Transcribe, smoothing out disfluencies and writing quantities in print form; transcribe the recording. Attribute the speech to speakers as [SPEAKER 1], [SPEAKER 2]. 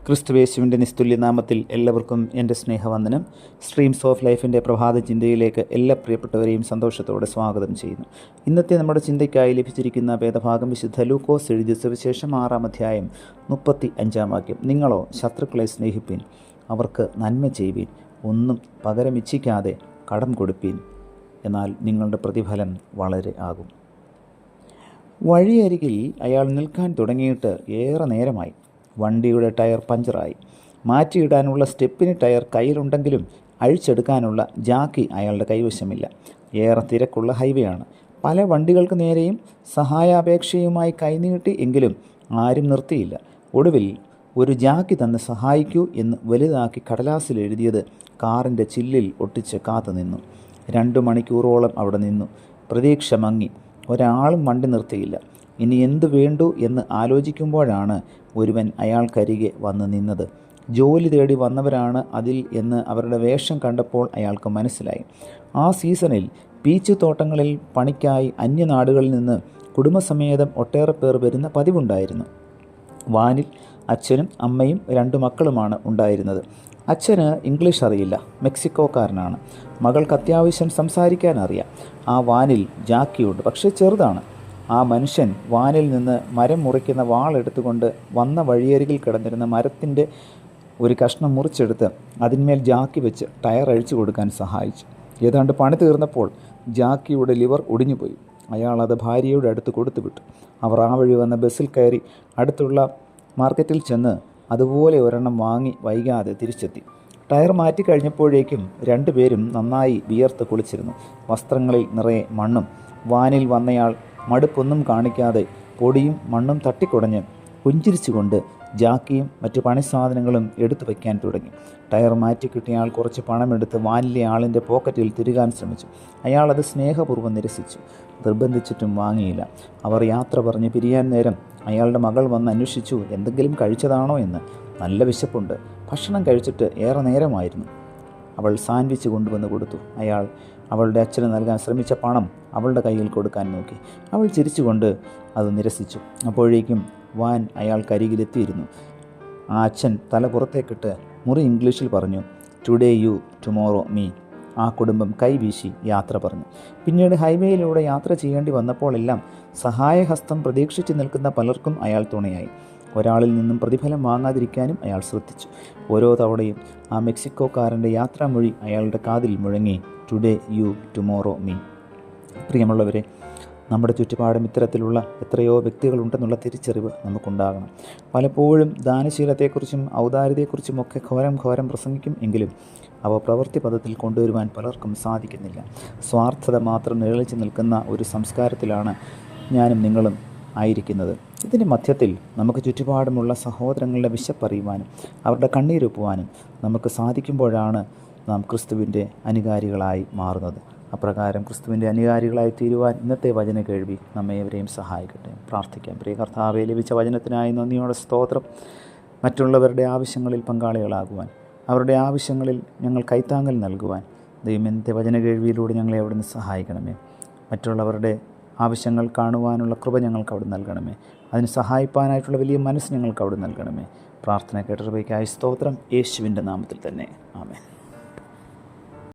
[SPEAKER 1] ക്രിസ്തുയേശുവിൻ്റെ നിസ്തുല്യ നാമത്തിൽ എല്ലാവർക്കും എൻ്റെ സ്നേഹവന്ദനം. സ്ട്രീംസ് ഓഫ് ലൈഫിൻ്റെ പ്രഭാത ചിന്തയിലേക്ക് എല്ലാ പ്രിയപ്പെട്ടവരെയും സന്തോഷത്തോടെ സ്വാഗതം ചെയ്യുന്നു. ഇന്നത്തെ നമ്മുടെ ചിന്തയ്ക്കായി ലഭിച്ചിരിക്കുന്ന വേദഭാഗം വിശുദ്ധ ലൂക്കോസ് എഴുതിയ സുവിശേഷം 6-ാം അധ്യായം 35-ാം വാക്യം. നിങ്ങളോ ശത്രുക്കളെ സ്നേഹിപ്പീൻ, അവർക്ക് നന്മ ചെയ്യുവീൻ, ഒന്നും പകരം ഇച്ഛിക്കാതെ കടം കൊടുപ്പീൻ, എന്നാൽ നിങ്ങളുടെ പ്രതിഫലം വളരെ ആകും. വഴിയരികിൽ അയാൾ നിൽക്കാൻ തുടങ്ങിയിട്ട് ഏറെ നേരമായി. വണ്ടിയുടെ ടയർ പഞ്ചറായി. മാറ്റിയിടാനുള്ള സ്റ്റെപ്പിന് ടയർ കയ്യിലുണ്ടെങ്കിലും അഴിച്ചെടുക്കാനുള്ള ജാക്കി അയാളുടെ കൈവശമില്ല. ഏറെ തിരക്കുള്ള ഹൈവേ ആണ്. പല വണ്ടികൾക്ക് നേരെയും സഹായാപേക്ഷയുമായി കൈനീട്ടി, എങ്കിലും ആരും നിർത്തിയില്ല. ഒടുവിൽ ഒരു ജാക്കി തന്നെ സഹായിക്കൂ എന്ന് വലുതാക്കി കടലാസിൽ എഴുതിയത് കാറിൻ്റെ ചില്ലിൽ ഒട്ടിച്ച് കാത്തു നിന്നു. 2 മണിക്കൂറോളം അവിടെ നിന്നു. പ്രതീക്ഷ മങ്ങി. ഒരാളും വണ്ടി നിർത്തിയില്ല. ഇനി എന്തു വേണ്ടു എന്ന് ആലോചിക്കുമ്പോഴാണ് ഒരുവൻ അയാൾക്കരികെ വന്ന് നിന്നത്. ജോലി തേടി വന്നവരാണ് അതിൽ എന്ന് അവരുടെ വേഷം കണ്ടപ്പോൾ അയാൾക്ക് മനസ്സിലായി. ആ സീസണിൽ പീച്ചു തോട്ടങ്ങളിൽ പണിക്കായി അന്യനാടുകളിൽ നിന്ന് കുടുംബസമേതം ഒട്ടേറെ പേർ വരുന്ന പതിവുണ്ടായിരുന്നു. വാനിൽ അച്ഛനും അമ്മയും 2 മക്കളുമാണ് ഉണ്ടായിരുന്നത്. അച്ഛന് ഇംഗ്ലീഷ് അറിയില്ല, മെക്സിക്കോക്കാരനാണ്. മകൾക്ക് അത്യാവശ്യം സംസാരിക്കാൻ അറിയാം. ആ വാനിൽ ജാക്കിയുണ്ട്, പക്ഷേ ചെറുതാണ്. ആ മനുഷ്യൻ വാനിൽ നിന്ന് മരം മുറിക്കുന്ന വാളെടുത്തുകൊണ്ട് വന്ന വഴിയരികിൽ കിടന്നിരുന്ന മരത്തിൻ്റെ ഒരു കഷ്ണം മുറിച്ചെടുത്ത് അതിന്മേൽ ജാക്കി വെച്ച് ടയർ അഴിച്ചു കൊടുക്കാൻ സഹായിച്ചു. ഏതാണ്ട് പണി തീർന്നപ്പോൾ ജാക്കിയുടെ ലിവർ ഒടിഞ്ഞുപോയി. അയാൾ അത് ഭാര്യയുടെ അടുത്ത് കൊടുത്തുവിട്ടു. അവർ ആ വഴി വന്ന ബസ്സിൽ കയറി അടുത്തുള്ള മാർക്കറ്റിൽ ചെന്ന് അതുപോലെ ഒരെണ്ണം വാങ്ങി വൈകാതെ തിരിച്ചെത്തി. ടയർ മാറ്റി കഴിഞ്ഞപ്പോഴേക്കും 2 പേരും നന്നായി വിയർത്ത് കുളിച്ചിരുന്നു. വസ്ത്രങ്ങളിൽ നിറയെ മണ്ണും. വാനിൽ വന്നയാൾ മടുപ്പൊന്നും കാണിക്കാതെ പൊടിയും മണ്ണും തട്ടിക്കുടഞ്ഞ് പുഞ്ചിരിച്ചുകൊണ്ട് ജാക്കിയും മറ്റു പണിസാധനങ്ങളും എടുത്തു വയ്ക്കാൻ തുടങ്ങി. ടയർ മാറ്റി കിട്ടിയ ആൾ കുറച്ച് പണമെടുത്ത് വാനിലെ ആളിൻ്റെ പോക്കറ്റിൽ തിരുകാൻ ശ്രമിച്ചു. അയാൾ അത് സ്നേഹപൂർവ്വം നിരസിച്ചു. നിർബന്ധിച്ചിട്ടും വാങ്ങിയില്ല. അവർ യാത്ര പറഞ്ഞ് പിരിയാൻ നേരം അയാളുടെ മകൾ വന്ന് അന്വേഷിച്ചു എന്തെങ്കിലും കഴിച്ചതാണോ എന്ന്. നല്ല വിശപ്പുണ്ട്, ഭക്ഷണം കഴിച്ചിട്ട് ഏറെ നേരമായിരുന്നു. അവൾ സാൻഡ്വിച്ച് കൊണ്ടുവന്ന് കൊടുത്തു. അയാൾ അവളുടെ അച്ഛന് നൽകാൻ ശ്രമിച്ച പണം അവളുടെ കയ്യിൽ കൊടുക്കാൻ നോക്കി. അവൾ ചിരിച്ചുകൊണ്ട് അത് നിരസിച്ചു. അപ്പോഴേക്കും വാൻ അയാൾക്കരികിലെത്തിയിരുന്നു. ആ അച്ഛൻ തല പുറത്തേക്കിട്ട് മുറി ഇംഗ്ലീഷിൽ പറഞ്ഞു, ടുഡേ യു, ടുമോറോ മീ. ആ കുടുംബം കൈവീശി യാത്ര പറഞ്ഞു. പിന്നീട് ഹൈവേയിലൂടെ യാത്ര ചെയ്യേണ്ടി വന്നപ്പോഴെല്ലാം സഹായഹസ്തം പ്രതീക്ഷിച്ച് നിൽക്കുന്ന പലർക്കും അയാൾ തുണയായി. ഒരാളിൽ നിന്നും പ്രതിഫലം വാങ്ങാതിരിക്കാനും അയാൾ ശ്രദ്ധിച്ചു. ഓരോ തവണയും ആ മെക്സിക്കോക്കാരൻ്റെ യാത്രാമൊഴി അയാളുടെ കാതിൽ മുഴങ്ങി, ടുഡേ യു, ടുമോറോ മീ. പ്രിയമുള്ളവരെ, നമ്മുടെ ചുറ്റുപാടും ഇത്തരത്തിലുള്ള എത്രയോ വ്യക്തികളുണ്ടെന്നുള്ള തിരിച്ചറിവ് നമുക്കുണ്ടാകണം. പലപ്പോഴും ദാനശീലത്തെക്കുറിച്ചും ഔദാര്യത്തെക്കുറിച്ചുമൊക്കെ ഘോരം പ്രസംഗിക്കും, എങ്കിലും അവ പ്രവൃത്തി പദത്തിൽ കൊണ്ടുവരുവാൻ പലർക്കും സാധിക്കുന്നില്ല. സ്വാർത്ഥത മാത്രം നിഴലിച്ച് നിൽക്കുന്ന ഒരു സംസ്കാരത്തിലാണ് ഞാനും നിങ്ങളും ആയിരിക്കുന്നത്. ഇതിൻ്റെ മധ്യത്തിൽ നമുക്ക് ചുറ്റുപാടുമുള്ള സഹോദരങ്ങളുടെ വിശപ്പറിയുവാനും അവരുടെ കണ്ണീരൊപ്പുവാനും നമുക്ക് സാധിക്കുമ്പോഴാണ് നാം ക്രിസ്തുവിൻ്റെ അനുകാരികളായി മാറുന്നത്. അപ്രകാരം ക്രിസ്തുവിൻ്റെ അനുകാരികളായി തീരുവാൻ ഇന്നത്തെ വചന കേൾവി നമ്മേവരെയും സഹായിക്കട്ടെ. പ്രാർത്ഥിക്കാം. പ്രിയ കർത്താവേ, ലഭിച്ച വചനത്തിനായി നന്ദിയോടെ സ്തോത്രം. മറ്റുള്ളവരുടെ ആവശ്യങ്ങളിൽ പങ്കാളികളാകുവാൻ, അവരുടെ ആവശ്യങ്ങളിൽ ഞങ്ങൾ കൈത്താങ്ങൽ നൽകുവാൻ ദൈവത്തിൻ്റെ വചന കേൾവിയിലൂടെ ഞങ്ങളെ അവിടുന്ന് സഹായിക്കണമേ. മറ്റുള്ളവരുടെ ആവശ്യങ്ങൾ കാണുവാനുള്ള കൃപ ഞങ്ങൾക്ക് അവിടെ നൽകണമേ. അതിന് സഹായിപ്പാനായിട്ടുള്ള വലിയ മനസ്സ് ഞങ്ങൾക്ക് അവിടെ നൽകണമേ. പ്രാർത്ഥന കേട്ട കൃപയ്ക്കായി സ്തോത്രം. യേശുവിൻ്റെ നാമത്തിൽ തന്നെ. ആമേൻ.